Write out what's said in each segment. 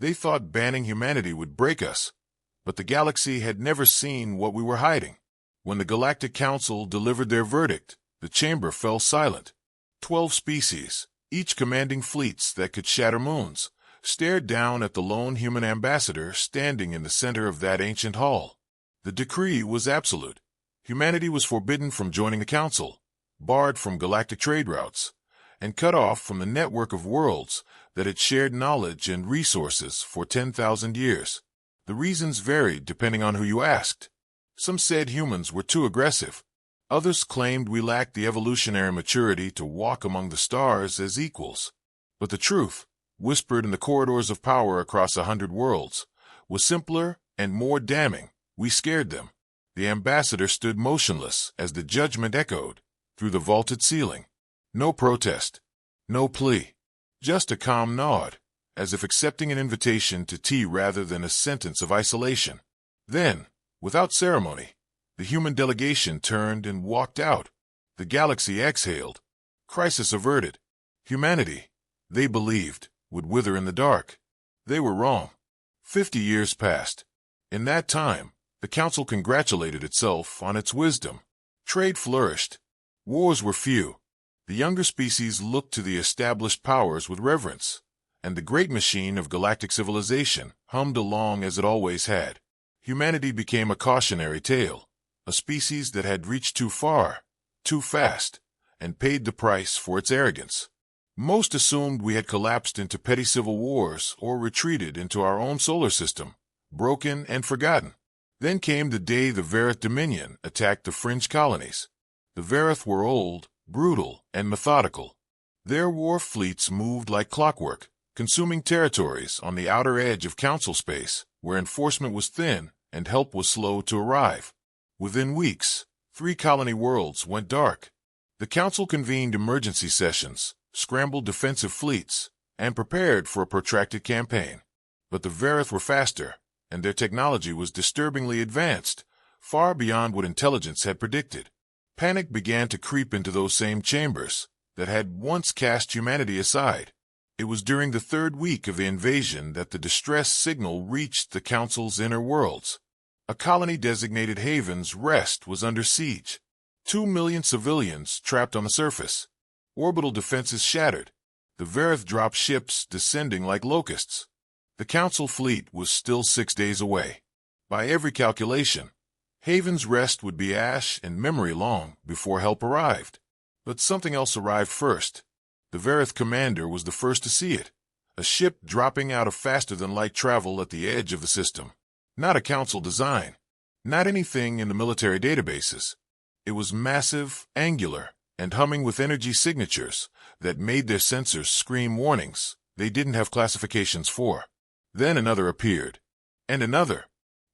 They thought banning humanity would break us, but the galaxy had never seen what we were hiding. When the Galactic Council delivered their verdict, the chamber fell silent. 12 species, each commanding fleets that could shatter moons, stared down at the lone human ambassador standing in the center of that ancient hall. The decree was absolute. Humanity was forbidden from joining the Council, barred from galactic trade routes, and cut off from the network of worlds that had shared knowledge and resources for 10,000 years. The reasons varied depending on who you asked. Some said humans were too aggressive. Others claimed we lacked the evolutionary maturity to walk among the stars as equals. But the truth, whispered in the corridors of power across 100 worlds, was simpler and more damning. We scared them. The ambassador stood motionless as the judgment echoed through the vaulted ceiling. No protest, no plea, just a calm nod, as if accepting an invitation to tea rather than a sentence of isolation. Then, without ceremony, the human delegation turned and walked out. The galaxy exhaled. Crisis averted. Humanity, they believed, would wither in the dark. They were wrong. 50 years passed. In that time, the Council congratulated itself on its wisdom. Trade flourished. Wars were few. The younger species looked to the established powers with reverence, and the great machine of galactic civilization hummed along as it always had. Humanity became a cautionary tale, a species that had reached too far, too fast, and paid the price for its arrogance. Most assumed we had collapsed into petty civil wars or retreated into our own solar system, broken and forgotten. Then came the day the Verith Dominion attacked the fringe colonies. The Verith were old, brutal, and methodical. Their war fleets moved like clockwork, consuming territories on the outer edge of Council space, where enforcement was thin and help was slow to arrive. Within weeks, 3 colony worlds went dark. The Council convened emergency sessions, scrambled defensive fleets, and prepared for a protracted campaign. But the Verith were faster, and their technology was disturbingly advanced, far beyond what intelligence had predicted. Panic began to creep into those same chambers that had once cast humanity aside. It was during the 3rd week of the invasion that the distress signal reached the Council's inner worlds. A colony designated Haven's Rest was under siege. 2 million civilians trapped on the surface. Orbital defenses shattered. The Verith dropped ships descending like locusts. The Council fleet was still 6 days away. By every calculation, Haven's Rest would be ash and memory long before help arrived. But something else arrived first. The Verith commander was the first to see it. A ship dropping out of faster-than-light travel at the edge of the system. Not a Council design. Not anything in the military databases. It was massive, angular, and humming with energy signatures that made their sensors scream warnings they didn't have classifications for. Then another appeared. And another.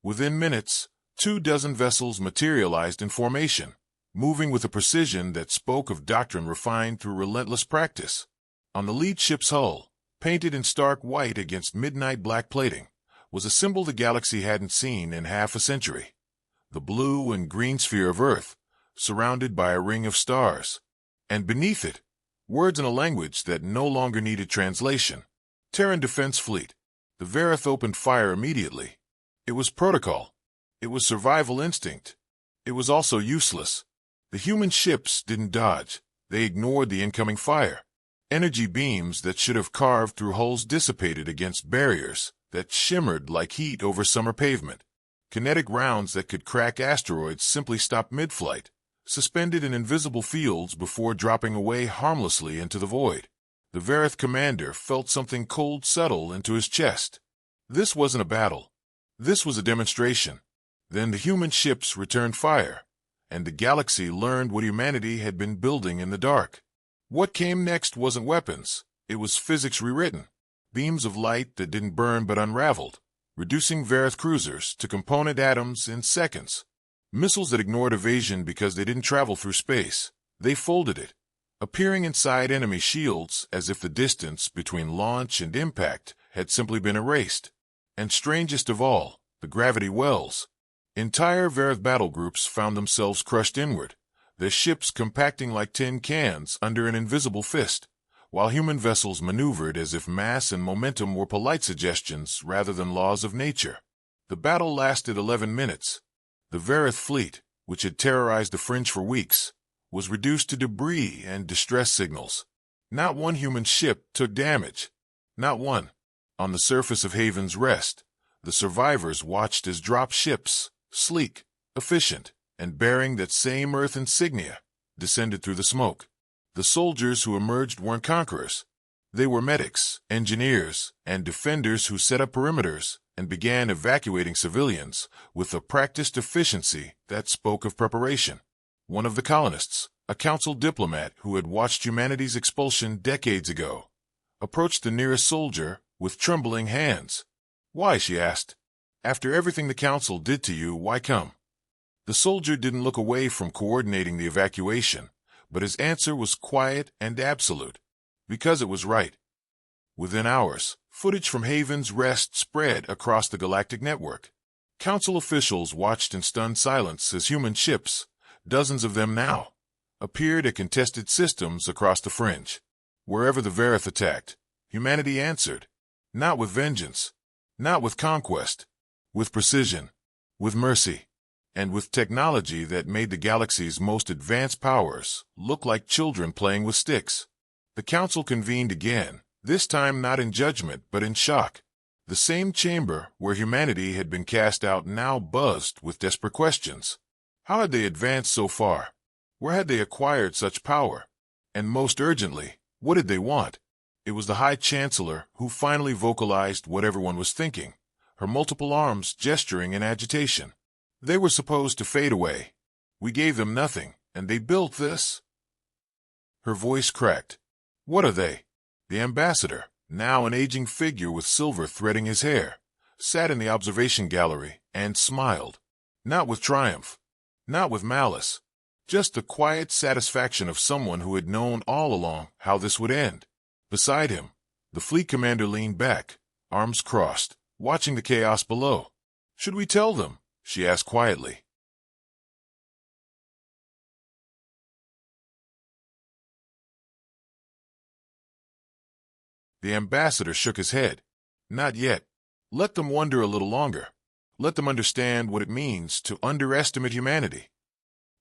Within minutes, 24 vessels materialized in formation, moving with a precision that spoke of doctrine refined through relentless practice. On the lead ship's hull, painted in stark white against midnight black plating, was a symbol the galaxy hadn't seen in half a century. The blue and green sphere of Earth, surrounded by a ring of stars. And beneath it, words in a language that no longer needed translation. Terran Defense Fleet. The Verith opened fire immediately. It was protocol. It was survival instinct. It was also useless. The human ships didn't dodge. They ignored the incoming fire. Energy beams that should have carved through hulls dissipated against barriers that shimmered like heat over summer pavement. Kinetic rounds that could crack asteroids simply stopped mid-flight, suspended in invisible fields before dropping away harmlessly into the void. The Verith commander felt something cold settle into his chest. This wasn't a battle. This was a demonstration. Then the human ships returned fire, and the galaxy learned what humanity had been building in the dark. What came next wasn't weapons. It was physics rewritten. Beams of light that didn't burn but unraveled, reducing Verith cruisers to component atoms in seconds. Missiles that ignored evasion because they didn't travel through space. They folded it, appearing inside enemy shields as if the distance between launch and impact had simply been erased. And strangest of all, the gravity wells. Entire Verith battle groups found themselves crushed inward, their ships compacting like tin cans under an invisible fist, while human vessels maneuvered as if mass and momentum were polite suggestions rather than laws of nature. The battle lasted 11 minutes. The Verith fleet, which had terrorized the fringe for weeks, was reduced to debris and distress signals. Not one human ship took damage. Not one. On the surface of Haven's Rest, the survivors watched as drop ships, sleek, efficient, and bearing that same Earth insignia, descended through the smoke. The soldiers who emerged weren't conquerors. They were medics, engineers, and defenders who set up perimeters and began evacuating civilians with a practiced efficiency that spoke of preparation. One of the colonists, a council diplomat who had watched humanity's expulsion decades ago, approached the nearest soldier with trembling hands. "Why?" she asked. "After everything the council did to you, why come?" The soldier didn't look away from coordinating the evacuation, but his answer was quiet and absolute. Because it was right. Within hours, footage from Haven's Rest spread across the galactic network. Council officials watched in stunned silence as human ships, dozens of them now, appeared at contested systems across the fringe. Wherever the Verith attacked, humanity answered. Not with vengeance, not with conquest, with precision, with mercy, and with technology that made the galaxy's most advanced powers look like children playing with sticks. The council convened again, this time not in judgment but in shock. The same chamber where humanity had been cast out now buzzed with desperate questions. How had they advanced so far? Where had they acquired such power? And most urgently, what did they want? It was the High Chancellor who finally vocalized what everyone was thinking, her multiple arms gesturing in agitation. They were supposed to fade away. We gave them nothing, and they built this. Her voice cracked. What are they? The ambassador, now an aging figure with silver threading his hair, sat in the observation gallery and smiled. Not with triumph, not with malice, just the quiet satisfaction of someone who had known all along how this would end. Beside him, the fleet commander leaned back, arms crossed, watching the chaos below. Should we tell them? She asked quietly. The ambassador shook his head. Not yet. Let them wonder a little longer. Let them understand what it means to underestimate humanity.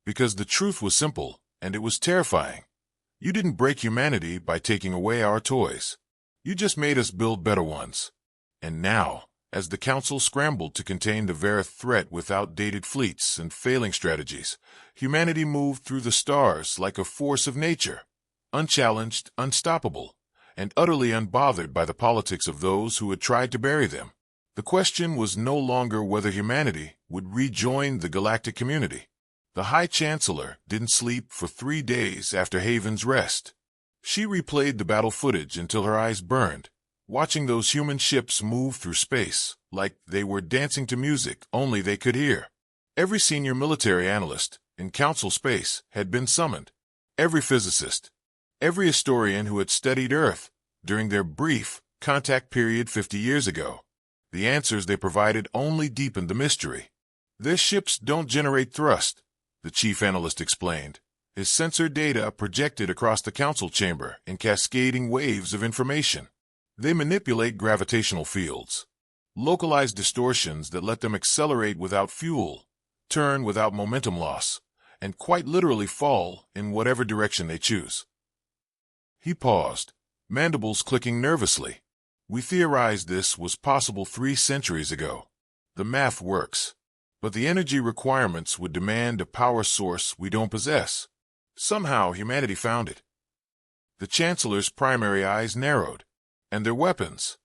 Because the truth was simple, and it was terrifying. You didn't break humanity by taking away our toys. You just made us build better ones. And now, as the Council scrambled to contain the Verith threat with outdated fleets and failing strategies, humanity moved through the stars like a force of nature, unchallenged, unstoppable, and utterly unbothered by the politics of those who had tried to bury them. The question was no longer whether humanity would rejoin the galactic community. The High Chancellor didn't sleep for 3 days after Haven's Rest. She replayed the battle footage until her eyes burned, watching those human ships move through space like they were dancing to music only they could hear. Every senior military analyst in Council space had been summoned. Every physicist, every historian who had studied Earth during their brief contact period 50 years ago. The answers they provided only deepened the mystery. Their ships don't generate thrust, the chief analyst explained, his sensor data projected across the council chamber in cascading waves of information. They manipulate gravitational fields, localized distortions that let them accelerate without fuel, turn without momentum loss, and quite literally fall in whatever direction they choose. He paused, mandibles clicking nervously. We theorized this was possible 3 centuries ago. The math works, but the energy requirements would demand a power source we don't possess. Somehow humanity found it. The Chancellor's primary eyes narrowed. And their weapons.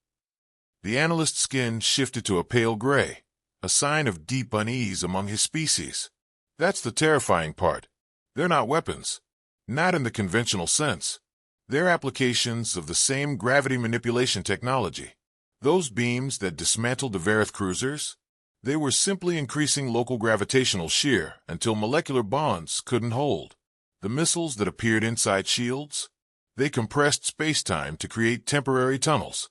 The analyst's skin shifted to a pale gray, a sign of deep unease among his species. That's the terrifying part. They're not weapons. Not in the conventional sense. They're applications of the same gravity manipulation technology. Those beams that dismantled the Verith cruisers, they were simply increasing local gravitational shear until molecular bonds couldn't hold. The missiles that appeared inside shields, they compressed space-time to create temporary tunnels.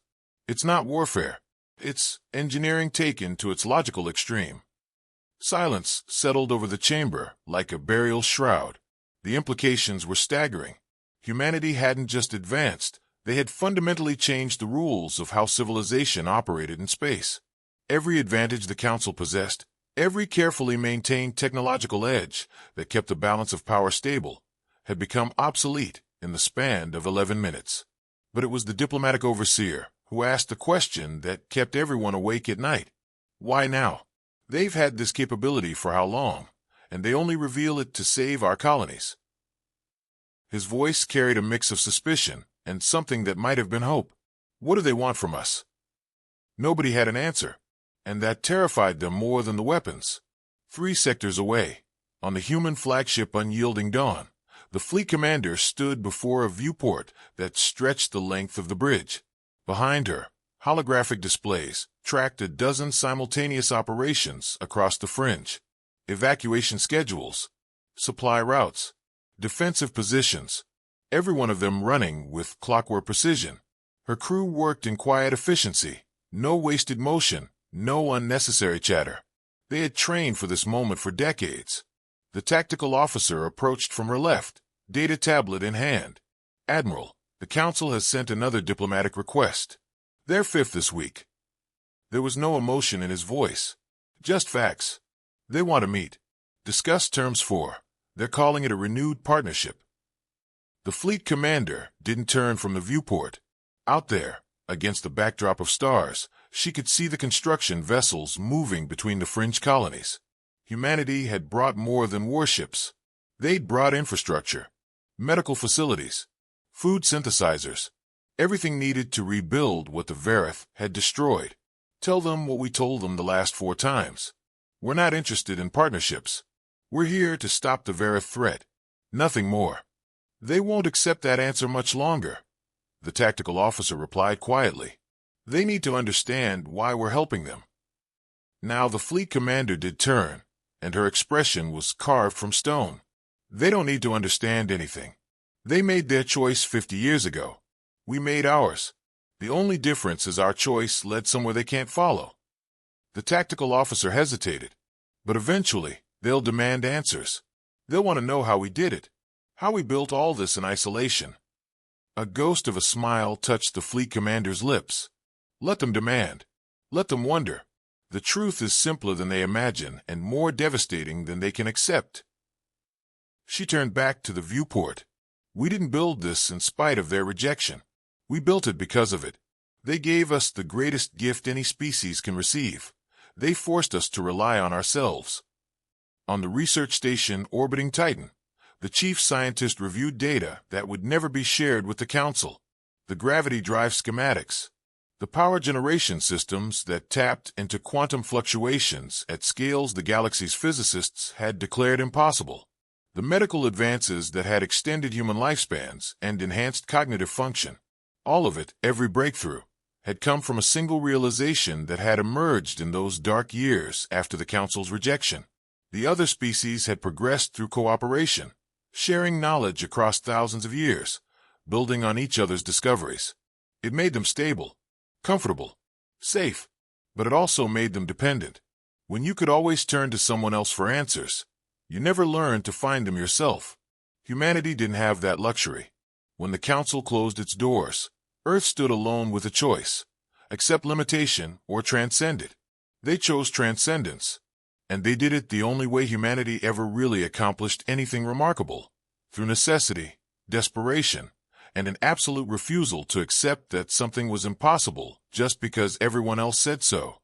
It's not warfare. It's engineering taken to its logical extreme. Silence settled over the chamber like a burial shroud. The implications were staggering. Humanity hadn't just advanced, they had fundamentally changed the rules of how civilization operated in space. Every advantage the Council possessed, every carefully maintained technological edge that kept the balance of power stable, had become obsolete in the span of 11 minutes. But it was the diplomatic overseer who asked the question that kept everyone awake at night. Why now? They've had this capability for how long, and they only reveal it to save our colonies. His voice carried a mix of suspicion and something that might have been hope. What do they want from us? Nobody had an answer, and that terrified them more than the weapons. 3 sectors away, on the human flagship Unyielding Dawn, the fleet commander stood before a viewport that stretched the length of the bridge. Behind her, holographic displays tracked a dozen simultaneous operations across the fringe. Evacuation schedules, supply routes, defensive positions, every one of them running with clockwork precision. Her crew worked in quiet efficiency, no wasted motion, no unnecessary chatter. They had trained for this moment for decades. The tactical officer approached from her left, data tablet in hand. Admiral, the Council has sent another diplomatic request. They're 5th this week. There was no emotion in his voice, just facts. They want to meet, discuss terms for. They're calling it a renewed partnership. The fleet commander didn't turn from the viewport. Out there, against the backdrop of stars, she could see the construction vessels moving between the fringe colonies. Humanity had brought more than warships. They'd brought infrastructure, medical facilities, food synthesizers, everything needed to rebuild what the Verith had destroyed. Tell them what we told them the last 4 times. We're not interested in partnerships. We're here to stop the Verith threat. Nothing more. They won't accept that answer much longer. The tactical officer replied quietly. They need to understand why we're helping them. Now the fleet commander did turn, and her expression was carved from stone. They don't need to understand anything. They made their choice 50 years ago. We made ours. The only difference is our choice led somewhere they can't follow. The tactical officer hesitated, but eventually they'll demand answers. They'll want to know how we did it, how we built all this in isolation. A ghost of a smile touched the fleet commander's lips. Let them demand. Let them wonder. The truth is simpler than they imagine and more devastating than they can accept. She turned back to the viewport. We didn't build this in spite of their rejection. We built it because of it. They gave us the greatest gift any species can receive. They forced us to rely on ourselves. On the research station orbiting Titan, the chief scientist reviewed data that would never be shared with the Council. The gravity drive schematics, the power generation systems that tapped into quantum fluctuations at scales the galaxy's physicists had declared impossible. The medical advances that had extended human lifespans and enhanced cognitive function. All of it, every breakthrough, had come from a single realization that had emerged in those dark years after the Council's rejection. The other species had progressed through cooperation, sharing knowledge across thousands of years, building on each other's discoveries. It made them stable, comfortable, safe, but it also made them dependent. When you could always turn to someone else for answers, you never learned to find them yourself. Humanity didn't have that luxury. When the Council closed its doors, Earth stood alone with a choice: accept limitation or transcend it. They chose transcendence, and they did it the only way humanity ever really accomplished anything remarkable: through necessity, desperation, and an absolute refusal to accept that something was impossible just because everyone else said so.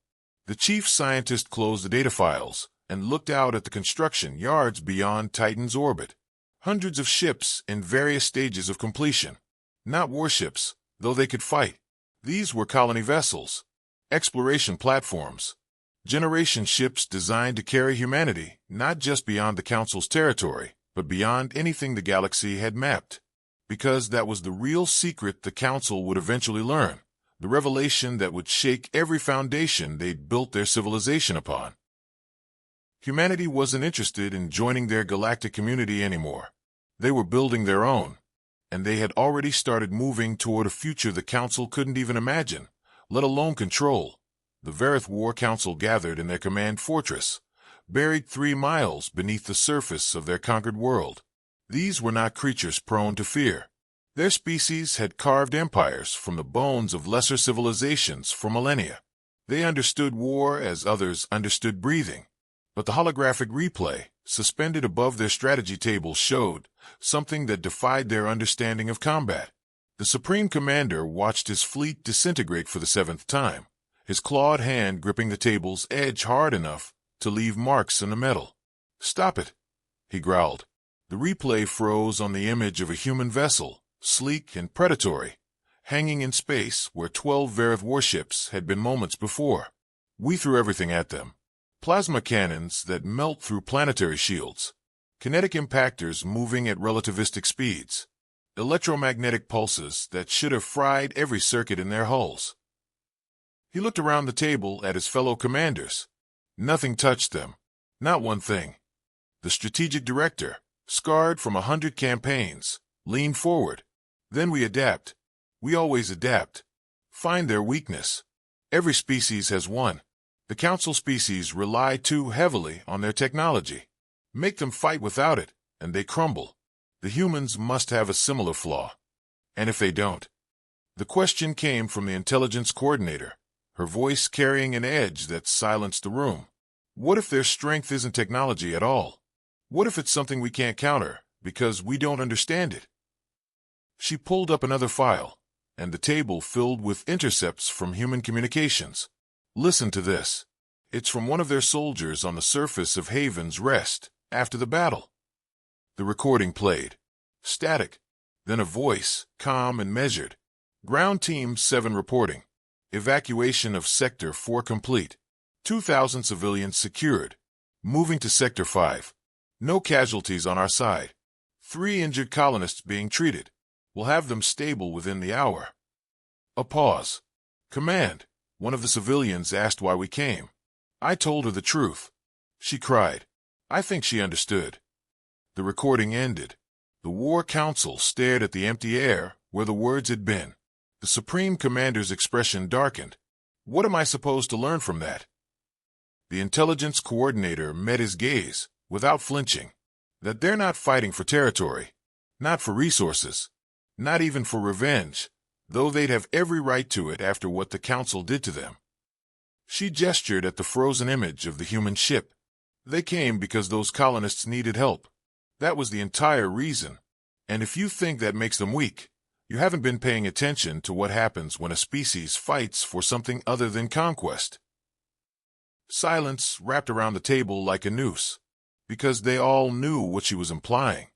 The chief scientist closed the data files and looked out at the construction yards beyond Titan's orbit. Hundreds of ships in various stages of completion. Not warships, though they could fight. These were colony vessels, exploration platforms, generation ships designed to carry humanity not just beyond the Council's territory, but beyond anything the galaxy had mapped. Because that was the real secret the Council would eventually learn, the revelation that would shake every foundation they'd built their civilization upon. Humanity wasn't interested in joining their galactic community anymore. They were building their own, and they had already started moving toward a future the Council couldn't even imagine, let alone control. The Verith War Council gathered in their command fortress, buried 3 miles beneath the surface of their conquered world. These were not creatures prone to fear. Their species had carved empires from the bones of lesser civilizations for millennia. They understood war as others understood breathing. But the holographic replay, suspended above their strategy table, showed something that defied their understanding of combat. The Supreme Commander watched his fleet disintegrate for the 7th time, his clawed hand gripping the table's edge hard enough to leave marks in the metal. "Stop it," he growled. The replay froze on the image of a human vessel, sleek and predatory, hanging in space where 12 Verith warships had been moments before. We threw everything at them. Plasma cannons that melt through planetary shields, kinetic impactors moving at relativistic speeds, electromagnetic pulses that should have fried every circuit in their hulls. He looked around the table at his fellow commanders. Nothing touched them. Not one thing. The strategic director, scarred from 100 campaigns, leaned forward. "Then we adapt. We always adapt. Find their weakness. Every species has one. The Council species rely too heavily on their technology. Make them fight without it, and they crumble. The humans must have a similar flaw. And if they don't?" The question came from the intelligence coordinator, her voice carrying an edge that silenced the room. "What if their strength isn't technology at all? What if it's something we can't counter because we don't understand it?" She pulled up another file, and the table filled with intercepts from human communications. "Listen to this. It's from one of their soldiers on the surface of Haven's Rest after the battle." The recording played. Static. Then a voice, calm and measured. "Ground Team 7 reporting. Evacuation of Sector 4 complete. 2,000 civilians secured. Moving to Sector 5. No casualties on our side. 3 injured colonists being treated. We'll have them stable within the hour." A pause. "Command," one of the civilians asked why we came. I told her the truth. She cried. I think she understood. The recording ended. The War Council stared at the empty air where the words had been. The Supreme Commander's expression darkened. "What am I supposed to learn from that?" The intelligence coordinator met his gaze, without flinching. That they're not fighting for territory, not for resources, not even for revenge, though they'd have every right to it after what the Council did to them. She gestured at the frozen image of the human ship. They came because those colonists needed help. That was the entire reason. And if you think that makes them weak, you haven't been paying attention to what happens when a species fights for something other than conquest. Silence wrapped around the table like a noose, because they all knew what she was implying.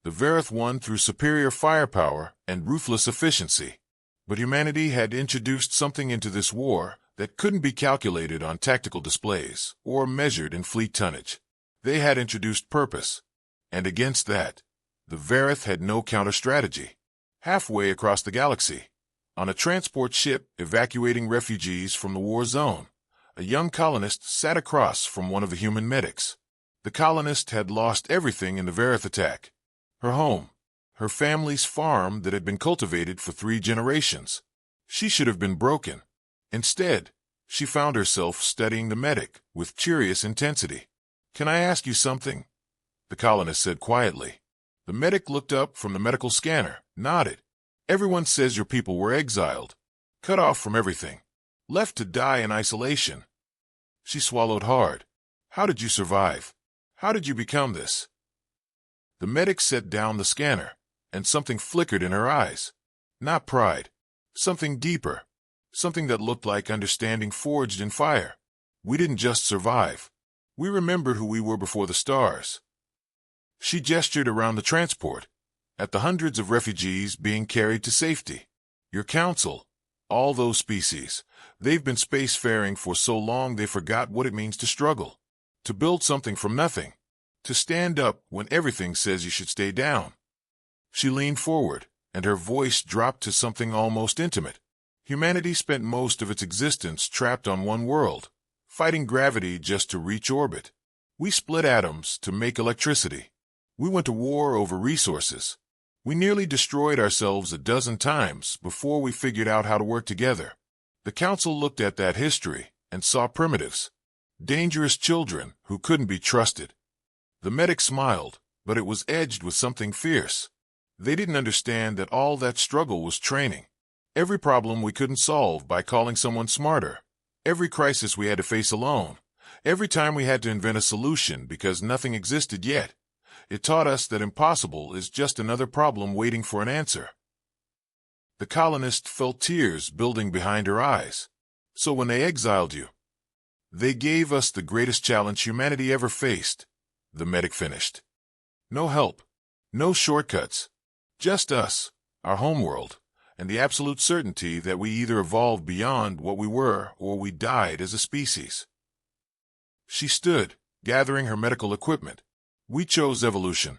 The Verith won through superior firepower and ruthless efficiency. But humanity had introduced something into this war that couldn't be calculated on tactical displays or measured in fleet tonnage. They had introduced purpose, and against that, the Verith had no counter-strategy. Halfway across the galaxy, on a transport ship evacuating refugees from the war zone, a young colonist sat across from one of the human medics. The colonist had lost everything in the Verith attack. Her home, her family's farm that had been cultivated for 3 generations. She should have been broken. Instead, she found herself studying the medic with curious intensity. "Can I ask you something?" the colonist said quietly. The medic looked up from the medical scanner, nodded. "Everyone says your people were exiled, cut off from everything, left to die in isolation." She swallowed hard. "How did you survive? How did you become this?" The medic set down the scanner, and something flickered in her eyes. Not pride. Something deeper. Something that looked like understanding forged in fire. "We didn't just survive. We remembered who we were before the stars." She gestured around the transport, at the hundreds of refugees being carried to safety. "Your council, all those species, they've been spacefaring for so long they forgot what it means to struggle. To build something from nothing. To stand up when everything says you should stay down." She leaned forward, and her voice dropped to something almost intimate. Humanity spent most of its existence trapped on one world, fighting gravity just to reach orbit. We split atoms to make electricity. We went to war over resources. We nearly destroyed ourselves a dozen times before we figured out how to work together. The Council looked at that history and saw primitives. Dangerous children who couldn't be trusted. The medic smiled, but it was edged with something fierce. They didn't understand that all that struggle was training. Every problem we couldn't solve by calling someone smarter. Every crisis we had to face alone. Every time we had to invent a solution because nothing existed yet. It taught us that impossible is just another problem waiting for an answer. The colonist felt tears building behind her eyes. So when they exiled you, they gave us the greatest challenge humanity ever faced, the medic finished. No help, no shortcuts, just us, our homeworld, and the absolute certainty that we either evolved beyond what we were or we died as a species. She stood, gathering her medical equipment. We chose evolution,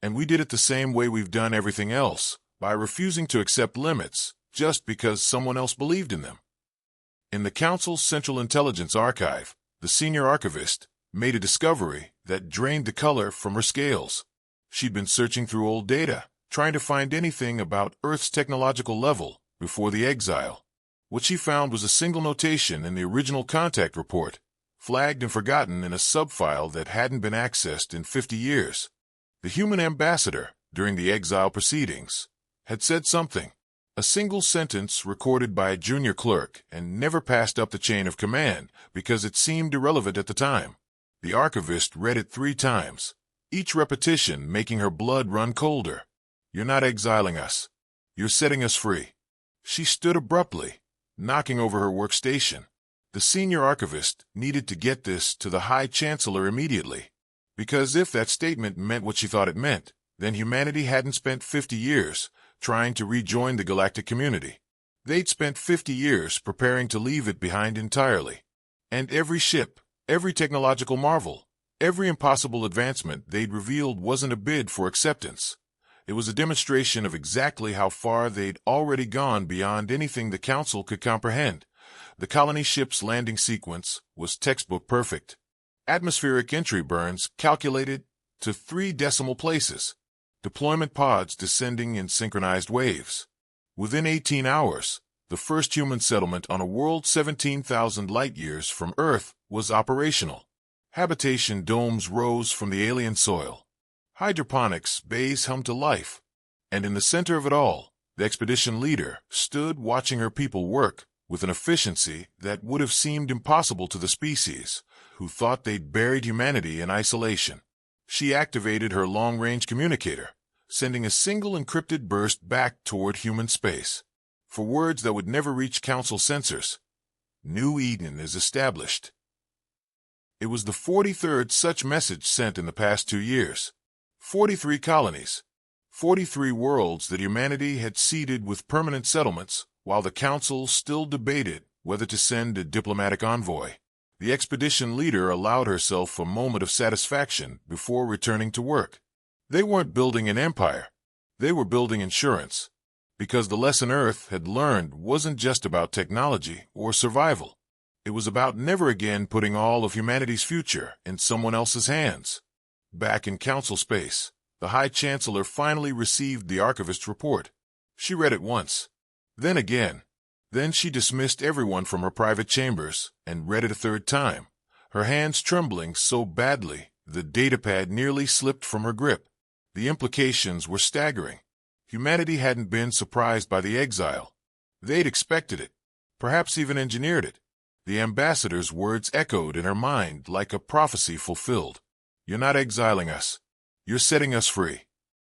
and we did it the same way we've done everything else, by refusing to accept limits just because someone else believed in them. In the Council's Central Intelligence Archive, the senior archivist made a discovery that drained the color from her scales. She'd been searching through old data, trying to find anything about Earth's technological level before the exile. What she found was a single notation in the original contact report, flagged and forgotten in a subfile that hadn't been accessed in 50 years. The human ambassador, during the exile proceedings, had said something, a single sentence recorded by a junior clerk and never passed up the chain of command because it seemed irrelevant at the time. The archivist read it 3 times, each repetition making her blood run colder. You're not exiling us. You're setting us free. She stood abruptly, knocking over her workstation. The senior archivist needed to get this to the High Chancellor immediately, because if that statement meant what she thought it meant, then humanity hadn't spent 50 years trying to rejoin the galactic community. They'd spent 50 years preparing to leave it behind entirely. And every ship, every technological marvel, every impossible advancement they'd revealed wasn't a bid for acceptance. It was a demonstration of exactly how far they'd already gone beyond anything the Council could comprehend. The colony ship's landing sequence was textbook perfect. Atmospheric entry burns calculated to 3 decimal places. Deployment pods descending in synchronized waves. Within 18 hours, the first human settlement on a world 17,000 light-years from Earth was operational. Habitation domes rose from the alien soil. Hydroponics bays hummed to life. And in the center of it all, the expedition leader stood watching her people work with an efficiency that would have seemed impossible to the species, who thought they'd buried humanity in isolation. She activated her long-range communicator, sending a single encrypted burst back toward human space. For words that would never reach Council sensors, New Eden is established. It was the 43rd such message sent in the past 2 years. 43 colonies, 43 worlds that humanity had seeded with permanent settlements, while the Council still debated whether to send a diplomatic envoy. The expedition leader allowed herself a moment of satisfaction before returning to work. They weren't building an empire. They were building insurance. Because the lesson Earth had learned wasn't just about technology or survival. It was about never again putting all of humanity's future in someone else's hands. Back in Council space, the High Chancellor finally received the archivist's report. She read it once, then again. Then she dismissed everyone from her private chambers and read it a 3rd time, her hands trembling so badly the datapad nearly slipped from her grip. The implications were staggering. Humanity hadn't been surprised by the exile. They'd expected it, perhaps even engineered it. The ambassador's words echoed in her mind like a prophecy fulfilled. You're not exiling us. You're setting us free.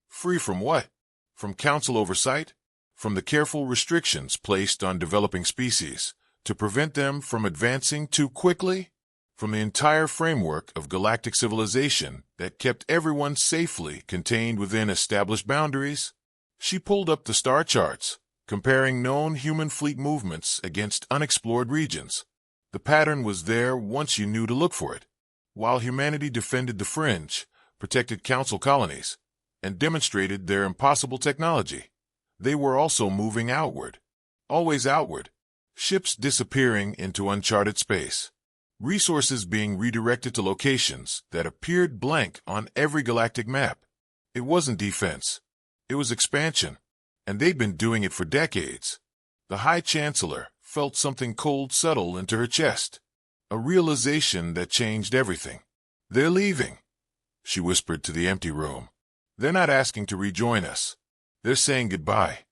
Free from what? From Council oversight? From the careful restrictions placed on developing species to prevent them from advancing too quickly? From the entire framework of galactic civilization that kept everyone safely contained within established boundaries? She pulled up the star charts, comparing known human fleet movements against unexplored regions. The pattern was there once you knew to look for it. While humanity defended the fringe, protected Council colonies, and demonstrated their impossible technology, they were also moving outward. Always outward. Ships disappearing into uncharted space. Resources being redirected to locations that appeared blank on every galactic map. It wasn't defense. It was expansion. And they'd been doing it for decades. The High Chancellor felt something cold settle into her chest. A realization that changed everything. They're leaving, she whispered to the empty room. They're not asking to rejoin us. They're saying goodbye.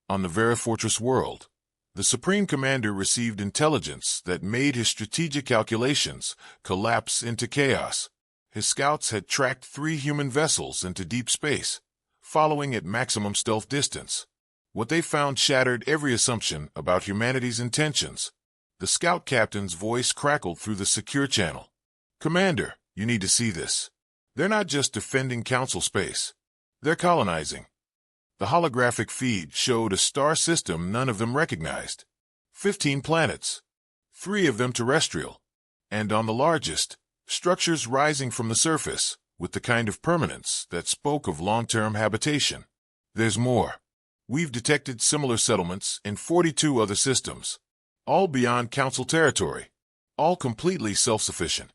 On the Vera Fortress world, the Supreme Commander received intelligence that made his strategic calculations collapse into chaos. His scouts had tracked 3 human vessels into deep space, following at maximum stealth distance. What they found shattered every assumption about humanity's intentions. The scout captain's voice crackled through the secure channel. "Commander, you need to see this. They're not just defending Council space. They're colonizing." The holographic feed showed a star system none of them recognized. 15 planets, 3 of them terrestrial, and on the largest, structures rising from the surface with the kind of permanence that spoke of long-term habitation. There's more. We've detected similar settlements in 42 other systems, all beyond Council territory, all completely self-sufficient.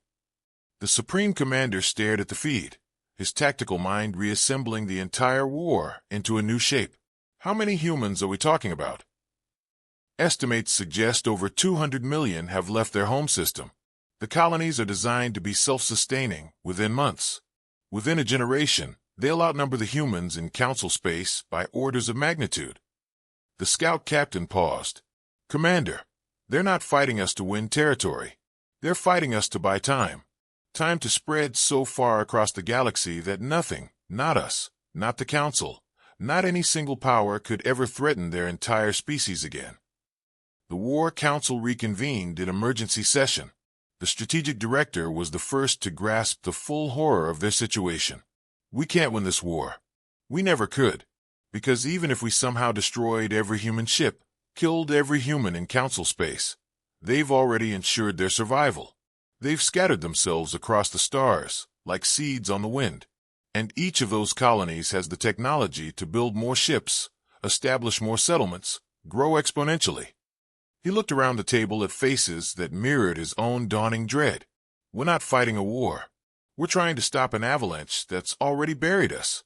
The Supreme Commander stared at the feed, his tactical mind reassembling the entire war into a new shape. How many humans are we talking about? Estimates suggest over 200 million have left their home system. The colonies are designed to be self-sustaining within months. Within a generation, they'll outnumber the humans in Council space by orders of magnitude. The scout captain paused. "Commander, they're not fighting us to win territory. They're fighting us to buy time. Time to spread so far across the galaxy that nothing, not us, not the Council, not any single power could ever threaten their entire species again." The War Council reconvened in emergency session. The strategic director was the first to grasp the full horror of their situation. "We can't win this war. We never could. Because even if we somehow destroyed every human ship, killed every human in Council space, they've already ensured their survival. They've scattered themselves across the stars, like seeds on the wind. And each of those colonies has the technology to build more ships, establish more settlements, grow exponentially." He looked around the table at faces that mirrored his own dawning dread. "We're not fighting a war. We're trying to stop an avalanche that's already buried us."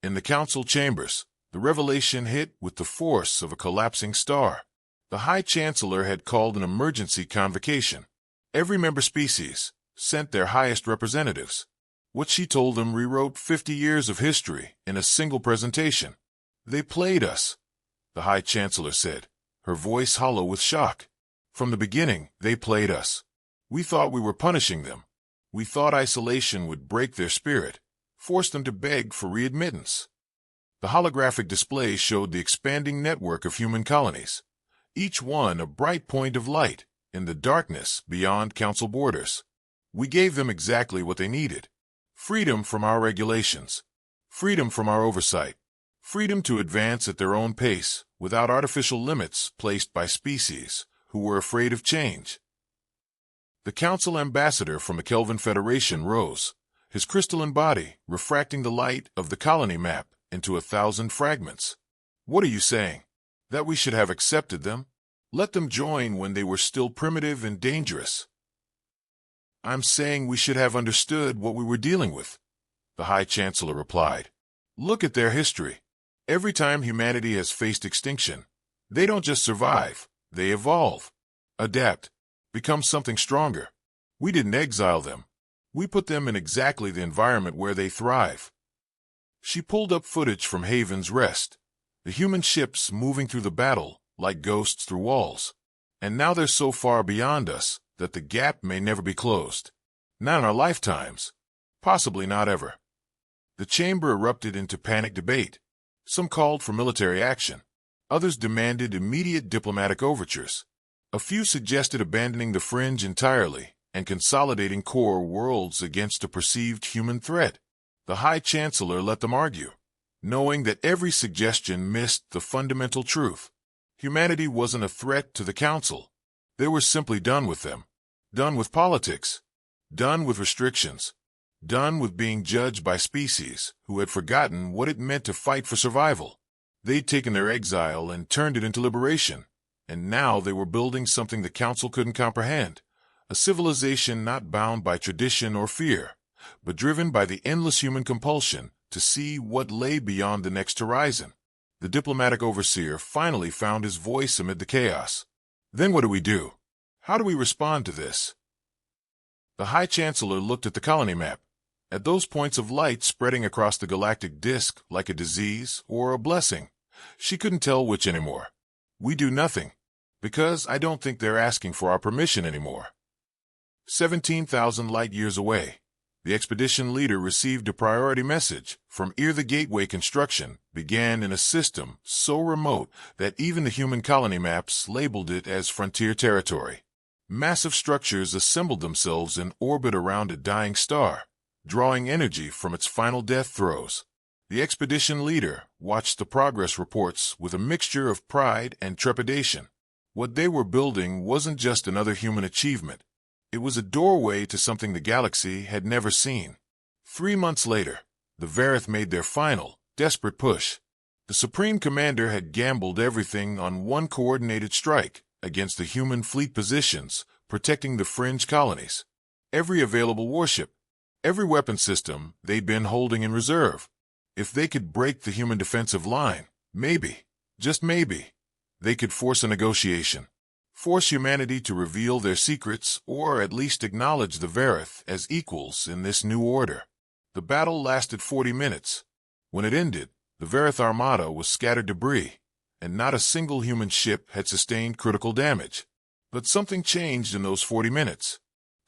In the Council chambers, the revelation hit with the force of a collapsing star. The High Chancellor had called an emergency convocation. Every member species sent their highest representatives. What she told them rewrote 50 years of history in a single presentation. "They played us," the High Chancellor said, her voice hollow with shock. "From the beginning, they played us. We thought we were punishing them. We thought isolation would break their spirit, force them to beg for readmittance." The holographic display showed the expanding network of human colonies, each one a bright point of light in the darkness beyond Council borders. "We gave them exactly what they needed. Freedom from our regulations. Freedom from our oversight. Freedom to advance at their own pace without artificial limits placed by species who were afraid of change." The Council ambassador from the Kelvin Federation rose, his crystalline body refracting the light of the colony map into 1,000 fragments. "What are you saying? That we should have accepted them? Let them join when they were still primitive and dangerous?" "I'm saying we should have understood what we were dealing with," the High Chancellor replied. "Look at their history. Every time humanity has faced extinction, they don't just survive, they evolve, adapt, become something stronger. We didn't exile them. We put them in exactly the environment where they thrive." She pulled up footage from Haven's Rest, the human ships moving through the battle like ghosts through walls. "And now they're so far beyond us that the gap may never be closed. Not in our lifetimes. Possibly not ever." The chamber erupted into panic debate. Some called for military action. Others demanded immediate diplomatic overtures. A few suggested abandoning the fringe entirely and consolidating core worlds against a perceived human threat. The High Chancellor let them argue, knowing that every suggestion missed the fundamental truth. Humanity wasn't a threat to the Council. They were simply done with them. Done with politics. Done with restrictions. Done with being judged by species who had forgotten what it meant to fight for survival. They'd taken their exile and turned it into liberation, and now they were building something the Council couldn't comprehend, a civilization not bound by tradition or fear, but driven by the endless human compulsion to see what lay beyond the next horizon. The diplomatic overseer finally found his voice amid the chaos. "Then what do we do? How do we respond to this?" The High Chancellor looked at the colony map. at those points of light spreading across the galactic disk like a disease or a blessing. She couldn't tell which anymore. We do nothing, because I don't think they're asking for our permission anymore. 17,000 light-years away, the expedition leader received a priority message from the gateway construction began in a system so remote that even the human colony maps labeled it as frontier territory. Massive structures assembled themselves in orbit around a dying star, drawing energy from its final death throes. The expedition leader watched the progress reports with a mixture of pride and trepidation. What they were building wasn't just another human achievement. It was a doorway to something the galaxy had never seen. 3 months later, the Verith made their final, desperate push. The Supreme Commander had gambled everything on one coordinated strike against the human fleet positions, protecting the fringe colonies. Every available warship, every weapon system they'd been holding in reserve. If they could break the human defensive line, maybe, just maybe, they could force a negotiation. Force humanity to reveal their secrets or at least acknowledge the Verith as equals in this new order. The battle lasted 40 minutes. When it ended, the Verith armada was scattered debris, and not a single human ship had sustained critical damage. But something changed in those 40 minutes.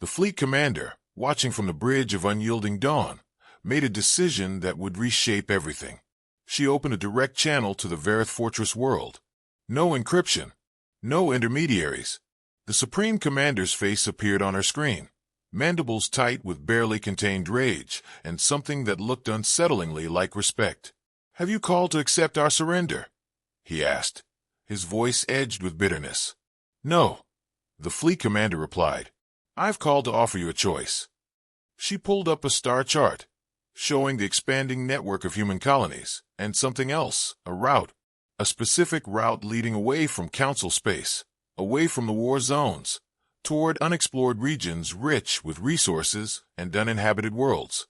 The fleet commander, watching from the bridge of unyielding dawn, made a decision that would reshape everything. She opened a direct channel to the Verith Fortress world. No encryption. No intermediaries. The Supreme Commander's face appeared on her screen, mandibles tight with barely contained rage, and something that looked unsettlingly like respect. "Have you called to accept our surrender?" he asked, his voice edged with bitterness. "No," the fleet commander replied. "I've called to offer you a choice." She pulled up a star chart, showing the expanding network of human colonies, and something else, a route. A specific route leading away from Council space, away from the war zones, toward unexplored regions rich with resources and uninhabited worlds.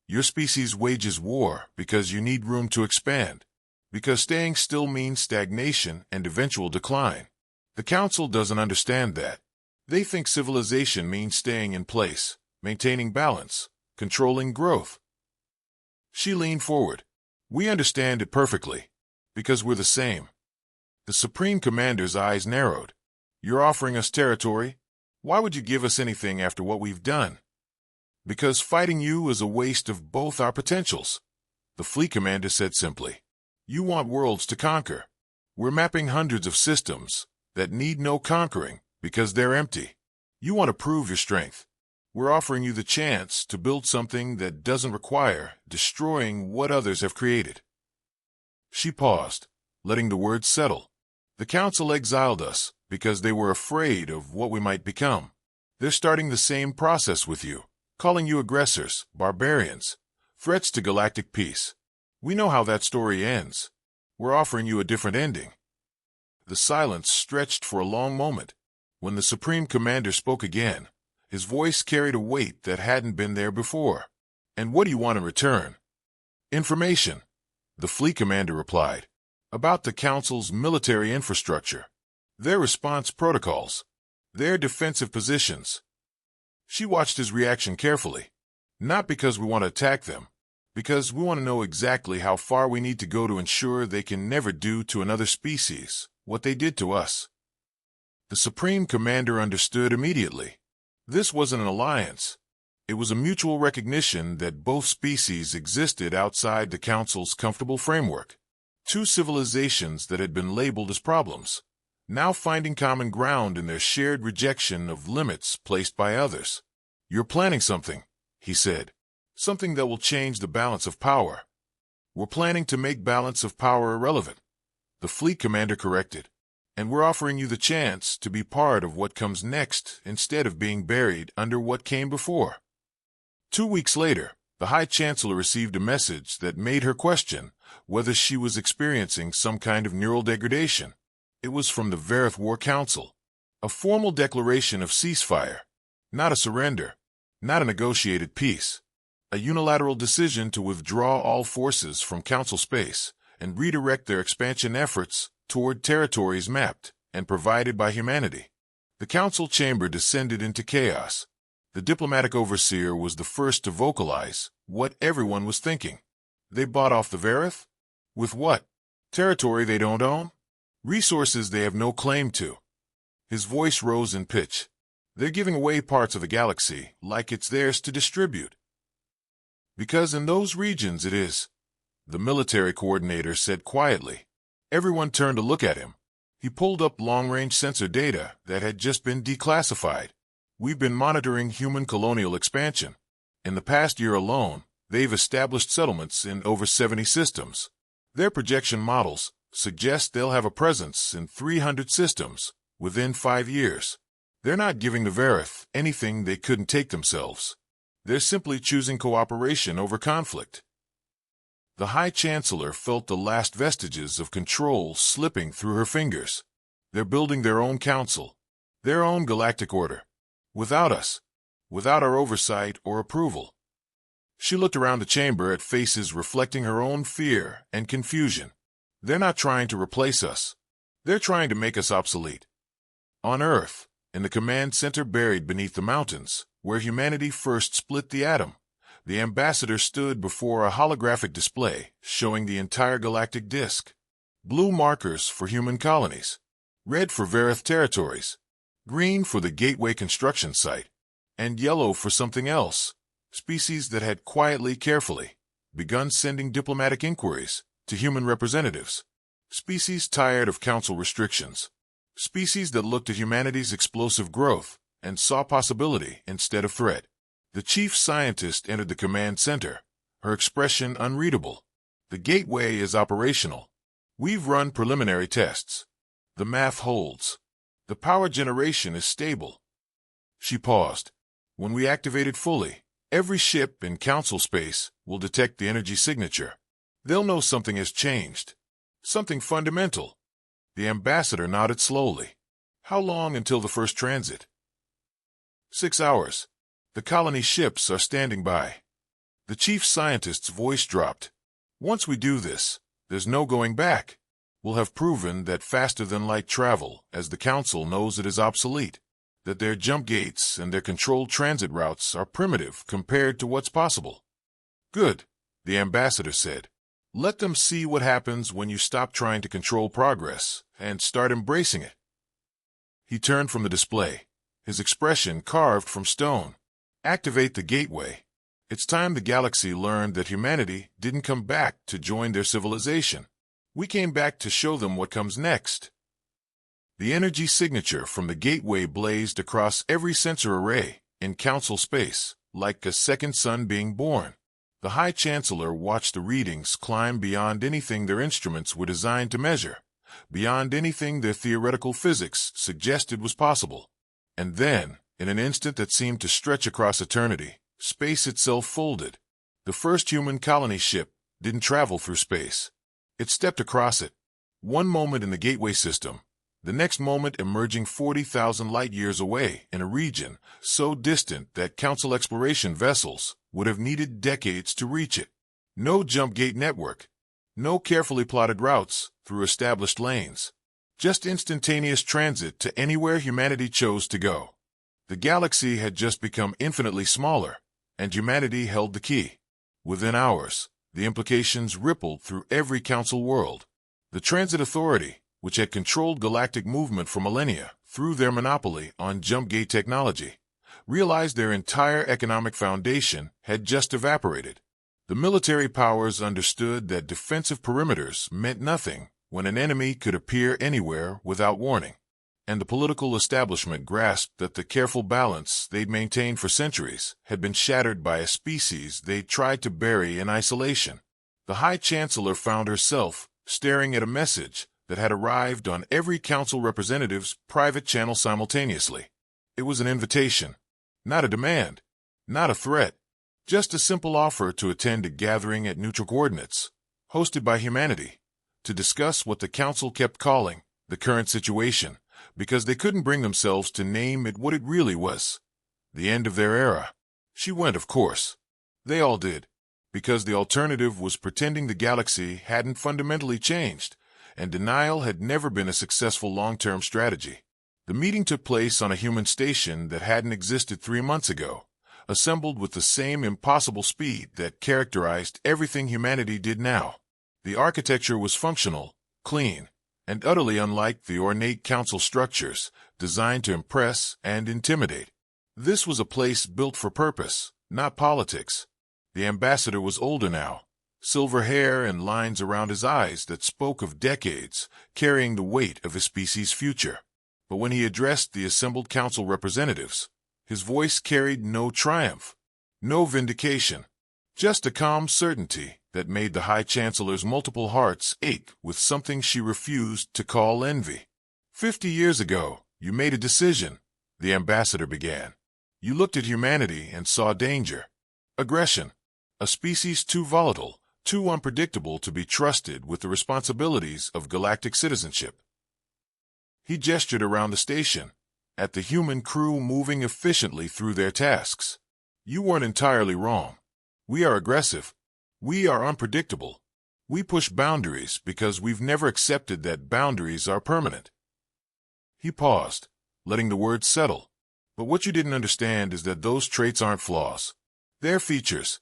Your species wages war because you need room to expand, because staying still means stagnation and eventual decline. The Council doesn't understand that. They think civilization means staying in place, maintaining balance, controlling growth. She leaned forward. "We understand it perfectly. Because we're the same." The Supreme Commander's eyes narrowed. "You're offering us territory? Why would you give us anything after what we've done?" "Because fighting you is a waste of both our potentials," the fleet commander said simply. "You want worlds to conquer. We're mapping hundreds of systems that need no conquering because they're empty. You want to prove your strength. We're offering you the chance to build something that doesn't require destroying what others have created." She paused, letting the words settle. "The Council exiled us because they were afraid of what we might become. They're starting the same process with you, calling you aggressors, barbarians, threats to galactic peace. We know how that story ends. We're offering you a different ending." The silence stretched for a long moment. When the Supreme Commander spoke again, his voice carried a weight that hadn't been there before. "And what do you want in return?" "Information," the fleet commander replied, "about the Council's military infrastructure, their response protocols, their defensive positions." She watched his reaction carefully. "Not because we want to attack them, because we want to know exactly how far we need to go to ensure they can never do to another species what they did to us." The Supreme Commander understood immediately. This wasn't an alliance. It was a mutual recognition that both species existed outside the Council's comfortable framework. Two civilizations that had been labeled as problems, now finding common ground in their shared rejection of limits placed by others. "You're planning something," he said. "Something that will change the balance of power." "We're planning to make balance of power irrelevant," the fleet commander corrected. "And we're offering you the chance to be part of what comes next instead of being buried under what came before." 2 weeks later, the High Chancellor received a message that made her question whether she was experiencing some kind of neural degradation. It was from the Verith War Council, a formal declaration of ceasefire, not a surrender, not a negotiated peace, a unilateral decision to withdraw all forces from Council space and redirect their expansion efforts toward territories mapped and provided by humanity. The Council chamber descended into chaos. The diplomatic overseer was the first to vocalize what everyone was thinking. They bought off the Verith? With what? Territory they don't own? Resources they have no claim to? His voice rose in pitch. They're giving away parts of the galaxy like it's theirs to distribute. Because in those regions it is, the military coordinator said quietly. Everyone turned to look at him. He pulled up long-range sensor data that had just been declassified. We've been monitoring human colonial expansion. In the past year alone, they've established settlements in over 70 systems. Their projection models suggest they'll have a presence in 300 systems within 5 years. They're not giving the Verith anything they couldn't take themselves. They're simply choosing cooperation over conflict. The High Chancellor felt the last vestiges of control slipping through her fingers. They're building their own council, their own galactic order. Without us, without our oversight or approval. She looked around the chamber at faces reflecting her own fear and confusion. They're not trying to replace us. They're trying to make us obsolete. On Earth, in the command center buried beneath the mountains, where humanity first split the atom, the ambassador stood before a holographic display showing the entire galactic disk. Blue markers for human colonies, red for Verith territories, green for the Gateway construction site, and yellow for something else, species that had quietly, carefully begun sending diplomatic inquiries to human representatives, species tired of council restrictions, species that looked at humanity's explosive growth and saw possibility instead of threat. The chief scientist entered the command center, her expression unreadable. The gateway is operational. We've run preliminary tests. The math holds. The power generation is stable. She paused. When we activate it fully, every ship in council space will detect the energy signature. They'll know something has changed. Something fundamental. The ambassador nodded slowly. How long until the first transit? 6 hours. The colony ships are standing by. The chief scientist's voice dropped. Once we do this, there's no going back. We'll have proven that faster-than-light travel, as the Council knows it is obsolete, that their jump gates and their controlled transit routes are primitive compared to what's possible. Good, the ambassador said. Let them see what happens when you stop trying to control progress and start embracing it. He turned from the display, his expression carved from stone. Activate the gateway. It's time the galaxy learned that humanity didn't come back to join their civilization. We came back to show them what comes next. The energy signature from the gateway blazed across every sensor array in council space, like a second sun being born. The High Chancellor watched the readings climb beyond anything their instruments were designed to measure, beyond anything their theoretical physics suggested was possible. And then, in an instant that seemed to stretch across eternity, space itself folded. The first human colony ship didn't travel through space. It stepped across it. One moment in the gateway system, the next moment emerging 40,000 light-years away in a region so distant that council exploration vessels would have needed decades to reach it. No jump gate network. No carefully plotted routes through established lanes. Just instantaneous transit to anywhere humanity chose to go. The galaxy had just become infinitely smaller, and humanity held the key. Within hours, the implications rippled through every council world. The Transit Authority, which had controlled galactic movement for millennia through their monopoly on jump gate technology, realized their entire economic foundation had just evaporated. The military powers understood that defensive perimeters meant nothing when an enemy could appear anywhere without warning. And the political establishment grasped that the careful balance they'd maintained for centuries had been shattered by a species they'd tried to bury in isolation. The High Chancellor found herself staring at a message that had arrived on every council representative's private channel simultaneously. It was an invitation, not a demand, not a threat, just a simple offer to attend a gathering at neutral coordinates, hosted by humanity, to discuss what the council kept calling the current situation, because they couldn't bring themselves to name it what it really was. The end of their era. She went, of course. They all did. Because the alternative was pretending the galaxy hadn't fundamentally changed, and denial had never been a successful long-term strategy. The meeting took place on a human station that hadn't existed 3 months ago, assembled with the same impossible speed that characterized everything humanity did now. The architecture was functional, clean, and utterly unlike the ornate council structures designed to impress and intimidate. This was a place built for purpose, not politics. The ambassador was older now, silver hair and lines around his eyes that spoke of decades, carrying the weight of his species' future. But when he addressed the assembled council representatives, his voice carried no triumph, no vindication, just a calm certainty that made the High Chancellor's multiple hearts ache with something she refused to call envy. 50 years ago, you made a decision, the ambassador began. You looked at humanity and saw danger, aggression, a species too volatile, too unpredictable to be trusted with the responsibilities of galactic citizenship. He gestured around the station, at the human crew moving efficiently through their tasks. You weren't entirely wrong. We are aggressive. We are unpredictable. We push boundaries because we've never accepted that boundaries are permanent. He paused, letting the words settle. But what you didn't understand is that those traits aren't flaws. They're features.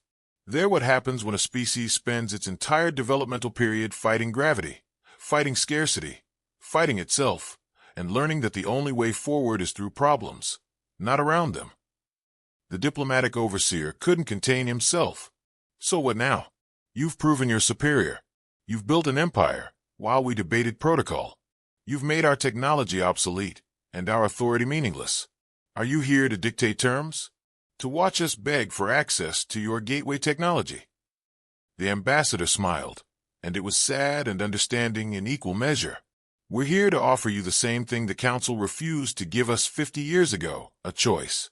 They're what happens when a species spends its entire developmental period fighting gravity, fighting scarcity, fighting itself, and learning that the only way forward is through problems, not around them. The diplomatic overseer couldn't contain himself. So what now? You've proven you're superior. You've built an empire, while we debated protocol. You've made our technology obsolete, and our authority meaningless. Are you here to dictate terms? To watch us beg for access to your gateway technology? The ambassador smiled, and it was sad and understanding in equal measure. We're here to offer you the same thing the council refused to give us 50 years ago, a choice.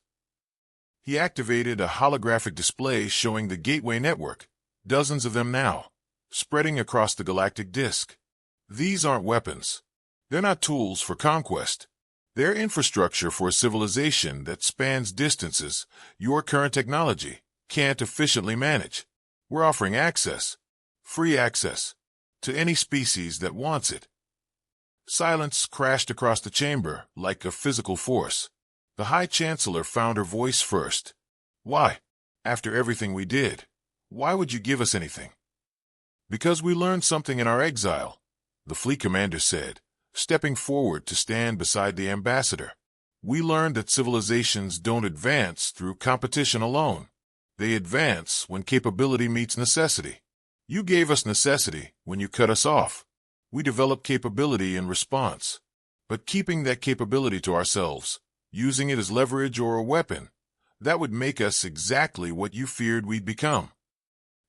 He activated a holographic display showing the gateway network, dozens of them now, spreading across the galactic disk. These aren't weapons. They're not tools for conquest. They're infrastructure for a civilization that spans distances your current technology can't efficiently manage. We're offering access, free access, to any species that wants it. Silence crashed across the chamber like a physical force. The High Chancellor found her voice first. Why? After everything we did, why would you give us anything? Because we learned something in our exile, the fleet commander said, stepping forward to stand beside the ambassador. We learned that civilizations don't advance through competition alone. They advance when capability meets necessity. You gave us necessity when you cut us off. We developed capability in response. But keeping that capability to ourselves, using it as leverage or a weapon, that would make us exactly what you feared we'd become.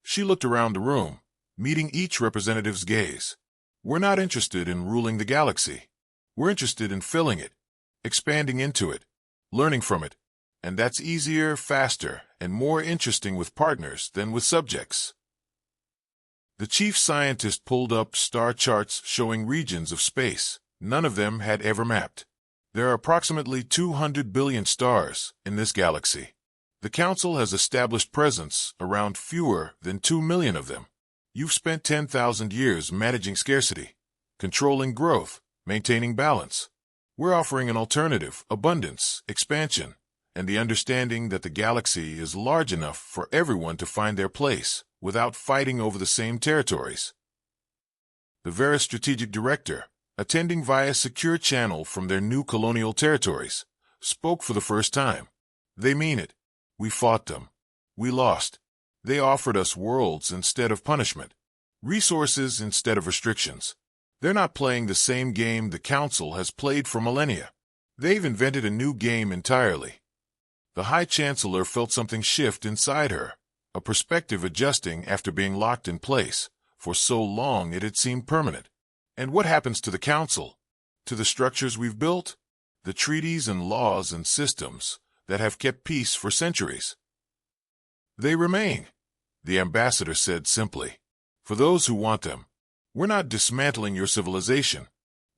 She looked around the room, meeting each representative's gaze. We're not interested in ruling the galaxy. We're interested in filling it, expanding into it, learning from it, and that's easier, faster, and more interesting with partners than with subjects. The chief scientist pulled up star charts showing regions of space none of them had ever mapped. There are approximately 200 billion stars in this galaxy. The Council has established presence around fewer than 2 million of them. You've spent 10,000 years managing scarcity, controlling growth, maintaining balance. We're offering an alternative, abundance, expansion, and the understanding that the galaxy is large enough for everyone to find their place without fighting over the same territories. The Vera Strategic Director, attending via secure channel from their new colonial territories, spoke for the first time. They mean it. We fought them. We lost. They offered us worlds instead of punishment, resources instead of restrictions. They're not playing the same game the Council has played for millennia. They've invented a new game entirely. The High Chancellor felt something shift inside her, a perspective adjusting after being locked in place. For so long it had seemed permanent. And what happens to the Council? To the structures we've built? The treaties and laws and systems that have kept peace for centuries? They remain, the ambassador said simply, for those who want them. We're not dismantling your civilization.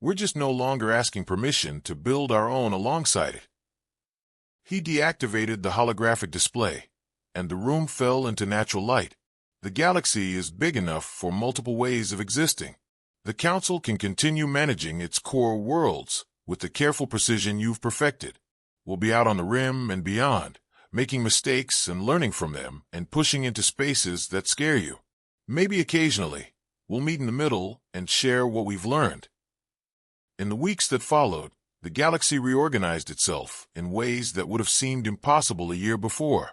We're just no longer asking permission to build our own alongside it. He deactivated the holographic display, and the room fell into natural light. The galaxy is big enough for multiple ways of existing. The Council can continue managing its core worlds, with the careful precision you've perfected. We'll be out on the rim and beyond, making mistakes and learning from them and pushing into spaces that scare you. Maybe occasionally, we'll meet in the middle and share what we've learned. In the weeks that followed, the galaxy reorganized itself in ways that would have seemed impossible a year before.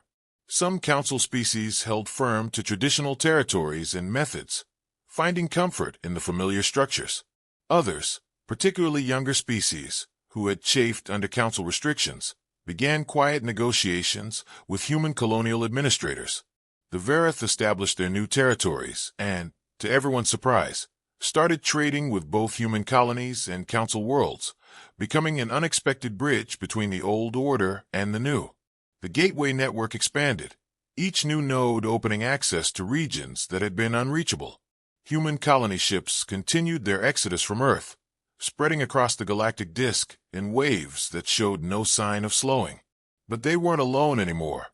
Some council species held firm to traditional territories and methods, finding comfort in the familiar structures. Others, particularly younger species, who had chafed under council restrictions, began quiet negotiations with human colonial administrators. The Verith established their new territories and, to everyone's surprise, started trading with both human colonies and council worlds, becoming an unexpected bridge between the old order and the new. The gateway network expanded, each new node opening access to regions that had been unreachable. Human colony ships continued their exodus from Earth, spreading across the galactic disk in waves that showed no sign of slowing. But they weren't alone anymore.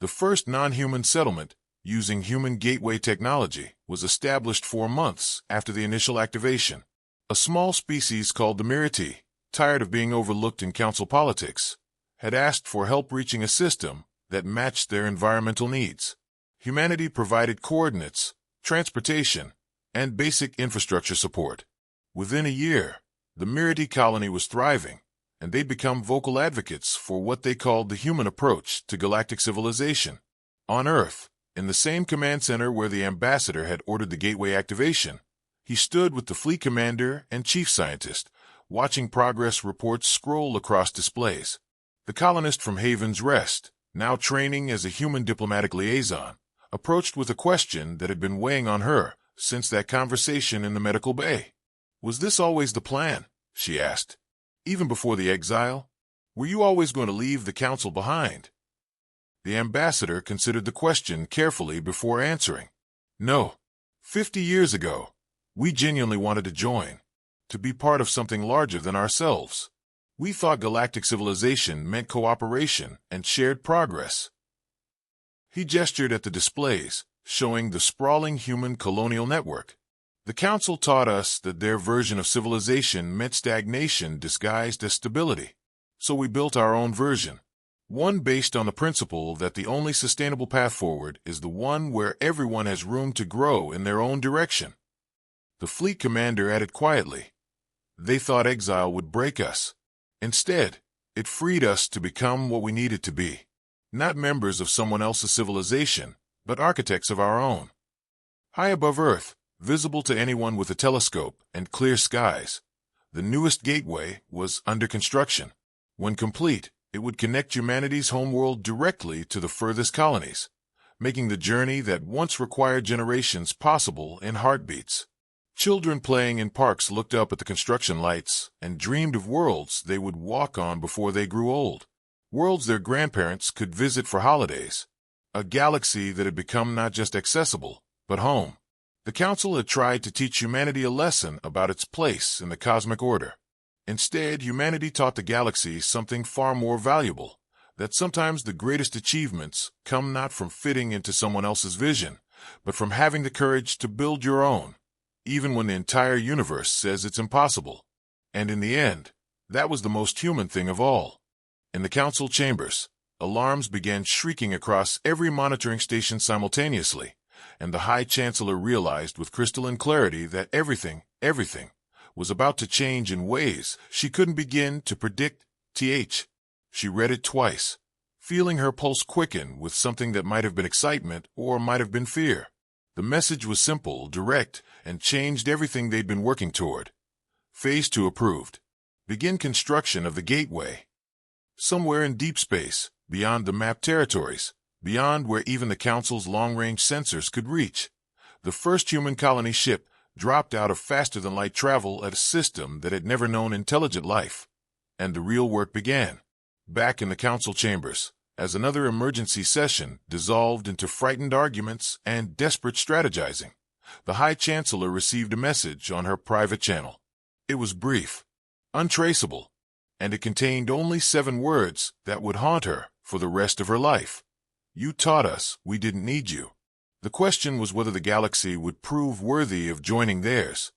The first non-human settlement, using human gateway technology, was established 4 months after the initial activation. A small species called the Mirati, tired of being overlooked in council politics, had asked for help reaching a system that matched their environmental needs. Humanity provided coordinates, transportation, and basic infrastructure support. Within a year, the Mirati colony was thriving, and they'd become vocal advocates for what they called the human approach to galactic civilization. On Earth, in the same command center where the ambassador had ordered the gateway activation, he stood with the fleet commander and chief scientist, watching progress reports scroll across displays. The colonist from Haven's Rest, now training as a human diplomatic liaison, approached with a question that had been weighing on her since that conversation in the medical bay. "Was this always the plan?" she asked. "Even before the exile? Were you always going to leave the council behind?" The ambassador considered the question carefully before answering. "No. 50 years ago, we genuinely wanted to join, to be part of something larger than ourselves. We thought galactic civilization meant cooperation and shared progress." He gestured at the displays, showing the sprawling human colonial network. "The council taught us that their version of civilization meant stagnation disguised as stability. So we built our own version. One based on the principle that the only sustainable path forward is the one where everyone has room to grow in their own direction." The fleet commander added quietly, "They thought exile would break us. Instead, it freed us to become what we needed to be. Not members of someone else's civilization, but architects of our own." High above Earth, visible to anyone with a telescope and clear skies, the newest gateway was under construction. When complete, it would connect humanity's homeworld directly to the furthest colonies, making the journey that once required generations possible in heartbeats. Children playing in parks looked up at the construction lights and dreamed of worlds they would walk on before they grew old, worlds their grandparents could visit for holidays, a galaxy that had become not just accessible, but home. The Council had tried to teach humanity a lesson about its place in the cosmic order. Instead, humanity taught the galaxy something far more valuable, that sometimes the greatest achievements come not from fitting into someone else's vision, but from having the courage to build your own, even when the entire universe says it's impossible. And in the end, that was the most human thing of all. In the council chambers, alarms began shrieking across every monitoring station simultaneously, and the High Chancellor realized with crystalline clarity that everything was about to change in ways she couldn't begin to predict. She read it twice, feeling her pulse quicken with something that might have been excitement or might have been fear. The message was simple, direct, and changed everything they'd been working toward. Phase 2 approved. Begin construction of the gateway. Somewhere in deep space, beyond the mapped territories, beyond where even the Council's long-range sensors could reach, the first human colony ship dropped out of faster-than-light travel at a system that had never known intelligent life. And the real work began. Back in the Council chambers, as another emergency session dissolved into frightened arguments and desperate strategizing, the High Chancellor received a message on her private channel. It was brief, untraceable, and it contained only 7 words that would haunt her for the rest of her life. "You taught us we didn't need you." The question was whether the galaxy would prove worthy of joining theirs,